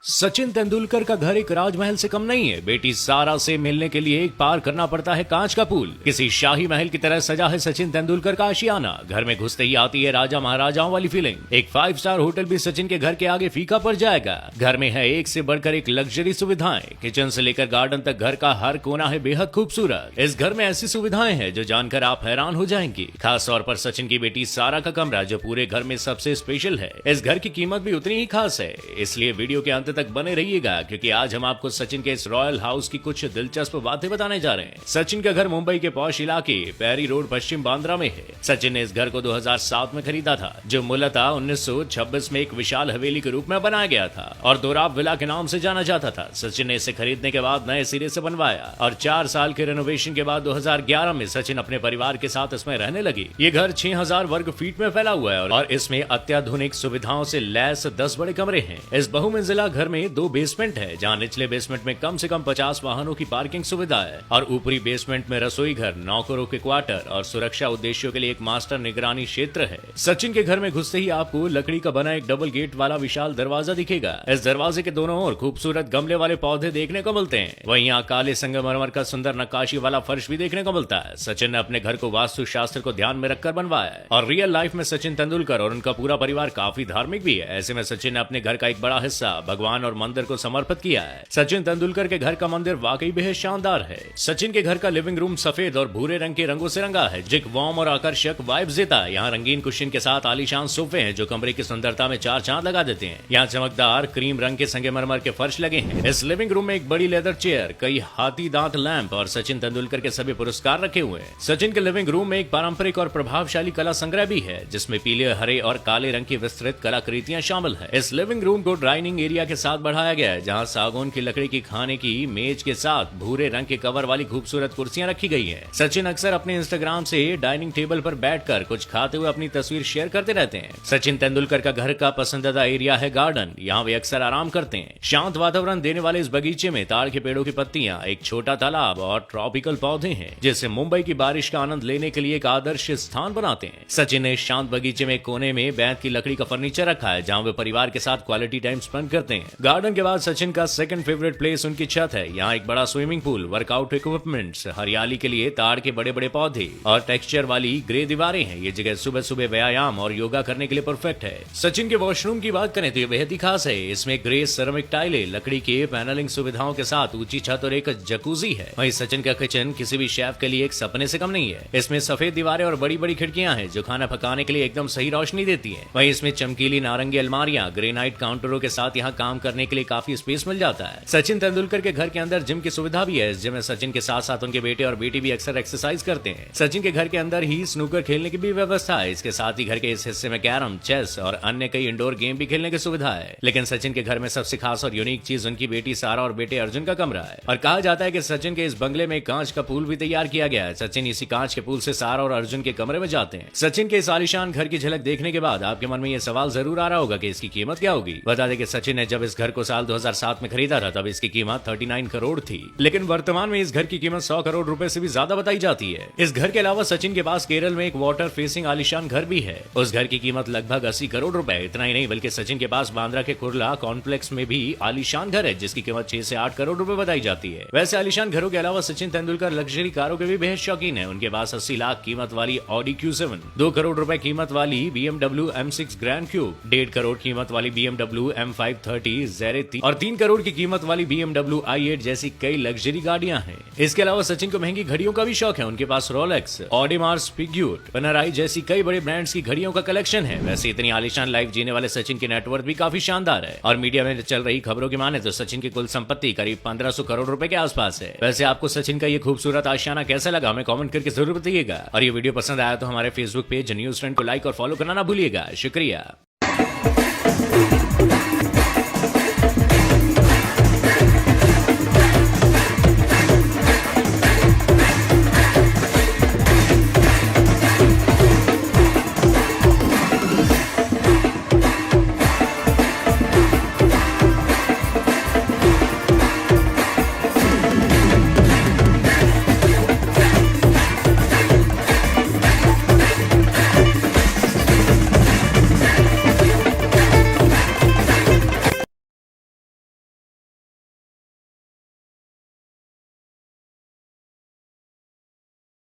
सचिन तेंदुलकर का घर एक राजमहल से कम नहीं है। बेटी सारा से मिलने के लिए एक पार करना पड़ता है कांच का पुल। किसी शाही महल की तरह सजा है सचिन तेंदुलकर का आशियाना। घर में घुसते ही आती है राजा महाराजाओं वाली फीलिंग। एक 5 स्टार होटल भी सचिन के घर के आगे फीका पड़ जाएगा। घर में है एक से बढ़कर एक लग्जरी सुविधाएं। किचन से लेकर गार्डन तक घर का हर कोना है बेहद खूबसूरत। इस घर में ऐसी सुविधाएं हैं जो जानकर आप हैरान हो जाएंगी। खास तौर पर सचिन की बेटी सारा का कमरा जो पूरे घर में सबसे स्पेशल है। इस घर की कीमत भी उतनी ही खास है, इसलिए वीडियो के अंत तक बने रहिएगा, क्योंकि आज हम आपको सचिन के इस रॉयल हाउस की कुछ दिलचस्प बातें बताने जा रहे हैं। सचिन का घर मुंबई के पॉश इलाके पैरी रोड पश्चिम बांद्रा में है। सचिन ने इस घर को 2007 में खरीदा था, जो मूलतः 1926 में एक विशाल हवेली के रूप में बनाया गया था और दोराब विला के नाम से जाना जाता था। सचिन ने इसे खरीदने के बाद नए सिरे से बनवाया और 4 साल के रेनोवेशन के बाद 2011 में सचिन अपने परिवार के साथ इसमें रहने लगी। ये घर 6000 वर्ग फीट में फैला हुआ है और इसमें अत्याधुनिक सुविधाओं से लैस 10 बड़े कमरे हैं। इस बहुमंजिला घर में 2 बेसमेंट है, जहां निचले बेसमेंट में कम से कम 50 वाहनों की पार्किंग सुविधा है और ऊपरी बेसमेंट में रसोई घर, नौकरों के क्वार्टर और सुरक्षा उद्देश्यों के लिए एक मास्टर निगरानी क्षेत्र है। सचिन के घर में घुसते ही आपको लकड़ी का बना एक डबल गेट वाला विशाल दरवाजा दिखेगा। इस दरवाजे के दोनों ओर खूबसूरत गमले वाले पौधे देखने को मिलते हैं। वहीं यहाँ काले संगमरमर का सुंदर नक्काशी वाला फर्श भी देखने को मिलता है। सचिन ने अपने घर को वास्तु शास्त्र को ध्यान में रखकर बनवाया है और रियल लाइफ में सचिन तेंदुलकर और उनका पूरा परिवार काफी धार्मिक भी है। ऐसे में सचिन ने अपने घर का एक बड़ा हिस्सा भगवान और मंदिर को समर्पित किया है। सचिन तेंदुलकर के घर का मंदिर वाकई बेहद शानदार है। सचिन के घर का लिविंग रूम सफेद और भूरे रंग के रंगों से रंगा है, जो एक वार्म और आकर्षक वाइब्स देता है। यहाँ रंगीन कुशन के साथ आलीशान सोफे हैं जो कमरे की सुंदरता में 4 चांद लगा देते हैं। यहाँ चमकदार क्रीम रंग के संगमरमर के फर्श लगे हैं। इस लिविंग रूम में एक बड़ी लेदर चेयर, कई हाथी दांत लैंप और सचिन तेंदुलकर के सभी पुरस्कार रखे हुए हैं। सचिन के लिविंग रूम में एक पारंपरिक और प्रभावशाली कला संग्रह भी है, जिसमें पीले, हरे और काले रंग की विस्तृत कलाकृतियां शामिल है। इस लिविंग रूम को डाइनिंग एरिया के साथ बढ़ाया गया है, जहाँ सागौन की लकड़ी की खाने की मेज के साथ भूरे रंग के कवर वाली खूबसूरत कुर्सियां रखी गई हैं। सचिन अक्सर अपने इंस्टाग्राम से डाइनिंग टेबल पर बैठकर कुछ खाते हुए अपनी तस्वीर शेयर करते रहते हैं। सचिन तेंदुलकर का घर का पसंदीदा एरिया है गार्डन। यहाँ वे अक्सर आराम करते हैं। शांत वातावरण देने वाले इस बगीचे में ताड़ के पेड़ों की पत्तियां, एक छोटा तालाब और ट्रॉपिकल पौधे हैं, जिससे मुंबई की बारिश का आनंद लेने के लिए एक आदर्श स्थान बनाते हैं। सचिन ने शांत बगीचे में कोने में बैंत की लकड़ी का फर्नीचर रखा है, जहाँ वे परिवार के साथ क्वालिटी टाइम स्पेंड करते हैं। गार्डन के बाद सचिन का सेकंड फेवरेट प्लेस उनकी छत है। यहाँ एक बड़ा स्विमिंग पूल, वर्कआउट इक्विपमेंट्स, हरियाली के लिए ताड़ के बड़े बड़े पौधे और टेक्सचर वाली ग्रे दीवारें हैं। ये जगह सुबह सुबह व्यायाम और योगा करने के लिए परफेक्ट है। सचिन के वॉशरूम की बात करें तो ये बेहद ही खास है। इसमें ग्रे सेरेमिक टाइलें, लकड़ी के पैनलिंग सुविधाओं के साथ ऊंची छत और एक जकूजी है। वहीं सचिन का किचन किसी भी शेफ के लिए एक सपने से कम नहीं है। इसमें सफेद दीवारें और बड़ी बड़ी खिड़कियां हैं जो खाना पकाने के लिए एकदम सही रोशनी देती है। वहीं इसमें चमकीली नारंगी अलमारियां, ग्रेनाइट काउंटरों के साथ यहाँ काम करने के लिए काफी स्पेस मिल जाता है। सचिन तेंदुलकर के घर के अंदर जिम की सुविधा भी है। इस जिम में सचिन के साथ साथ उनके बेटे और बेटी भी अक्सर एक्सरसाइज करते हैं। सचिन के घर के अंदर ही स्नूकर खेलने की भी व्यवस्था है। इसके साथ ही घर के इस हिस्से में कैरम, चेस और अन्य कई इंडोर गेम भी खेलने की सुविधा है। लेकिन सचिन के घर में सबसे खास और यूनिक चीज उनकी बेटी सारा और बेटे अर्जुन का कमरा है। और कहा जाता है कि सचिन के इस बंगले में कांच का पूल भी तैयार किया गया है। सचिन इसी कांच के पूल से सारा और अर्जुन के कमरे में जाते हैं। सचिन के इस आलीशान घर की झलक देखने के बाद आपके मन में यह सवाल जरूर आ रहा होगा कि इसकी कीमत क्या होगी। बता दें कि सचिन ने जब इस घर को साल 2007 में खरीदा था, तब इसकी कीमत 39 करोड़ थी। लेकिन वर्तमान में इस घर की कीमत 100 करोड़ रुपए से भी ज्यादा बताई जाती है। इस घर के अलावा सचिन के पास केरल में एक वाटर फेसिंग आलीशान घर भी है। उस घर की कीमत लगभग 80 करोड़ रुपए। इतना ही नहीं, बल्कि सचिन के पास बांद्रा के कुर्ला कॉम्प्लेक्स में भी आलीशान घर है, जिसकी कीमत 6 से 8 करोड़ रुपए बताई जाती है। वैसे आलीशान घरों के अलावा सचिन तेंदुलकर लग्जरी कारों के भी बेहद शौकीन है। उनके पास 80 लाख कीमत वाली ऑडी Q7, 2 करोड़ रुपए कीमत वाली BMW M6 grand cube, 1.5 crore कीमत वाली BMW M530 Zere और 3 करोड़ की कीमत वाली BMW i8 जैसी कई लग्जरी गाड़ियां हैं। इसके अलावा सचिन को महंगी घड़ियों का भी शौक है। उनके पास रोलेक्स, ऑडिमार्स, पिग्यूट, पेनाराई जैसी कई बड़े ब्रांड्स की घड़ियों का कलेक्शन है। वैसे इतनी आलीशान लाइफ जीने वाले सचिन की नेटवर्थ भी काफी शानदार है और मीडिया में चल रही खबरों की माने तो सचिन की कुल संपत्ति करीब 1500 करोड़ रुपए के आसपास है। वैसे आपको सचिन का ये खूबसूरत आशियाना कैसा लगा, हमें कमेंट करके जरूर बताइएगा। और ये वीडियो पसंद आया तो हमारे फेसबुक पेज न्यूज ट्रेंड को लाइक और फॉलो करना ना भूलिएगा। शुक्रिया।